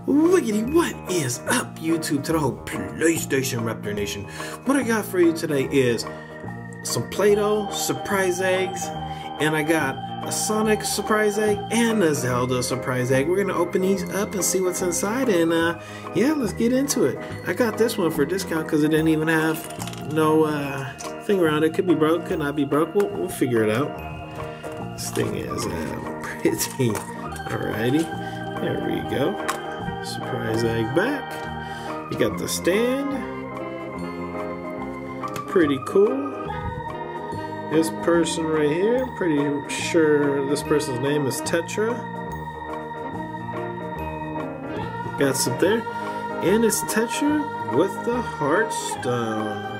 Wiggity, what is up, YouTube, to the whole PlayStation Raptor Nation? What I got for you today is some Play-Doh surprise eggs, and I got a Sonic surprise egg and a Zelda surprise egg. We're gonna open these up and see what's inside, and yeah, let's get into it. I got this one for a discount because it didn't even have no thing around it. Could be broke, could not be broke. We'll figure it out. This thing is pretty. Alrighty, there we go. Surprise egg back. You got the stand. Pretty cool. This person right here, pretty sure this person's name is Tetra. Got some there. And it's Tetra with the Heartstone.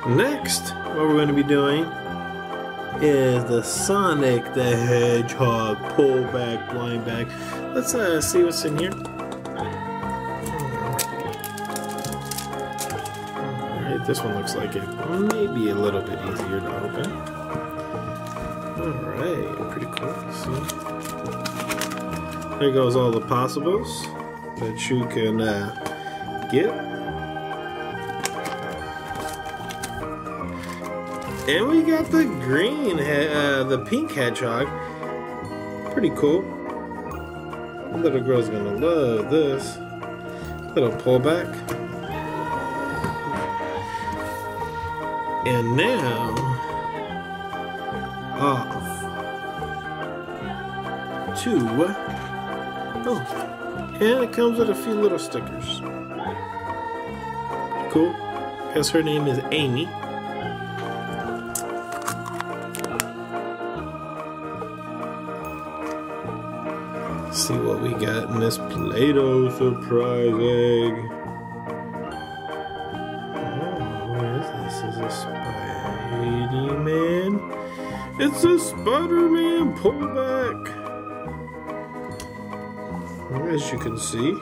Next, what we're going to be doing is the Sonic the Hedgehog pullback blind bag. Let's see what's in here. Alright, this one looks like it may be a little bit easier to open. Alright, pretty cool. Let's see. There goes all the possibles that you can get. And we got the green, the pink hedgehog. Pretty cool. The little girl's gonna love this. Little pullback. And now, off to, oh, and it comes with a few little stickers. Cool. Guess her name is Amy. See what we got in this Play-Doh surprise egg. Oh, what is this? Is a Spidey-Man? It's a Spider-Man pullback. As you can see,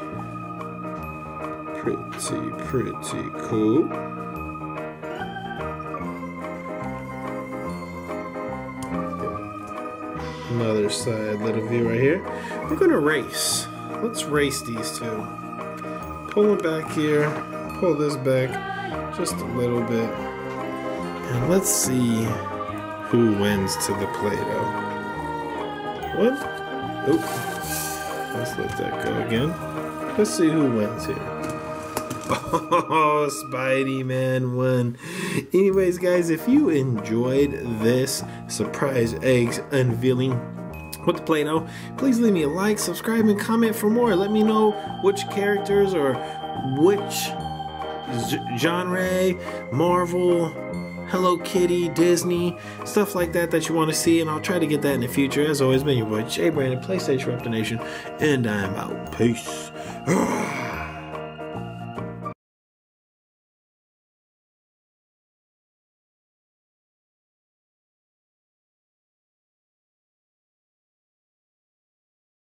pretty cool. Another side little view right here. We're gonna race. Let's race these two. Pull it back here. Pull this back just a little bit. And let's see who wins to the Play-Doh. What? Oh. Let's let that go again. Let's see who wins here. Oh, Spidey-Man won. Anyways, guys, if you enjoyed this surprise eggs unveiling with the Play-Doh, please leave me a like, subscribe, and comment for more. Let me know which characters or which genre, Marvel, Hello Kitty, Disney, stuff like that you want to see, and I'll try to get that in the future. As always, been your boy JayBrandon, PlayStation Raptor Nation, and I'm out. Peace.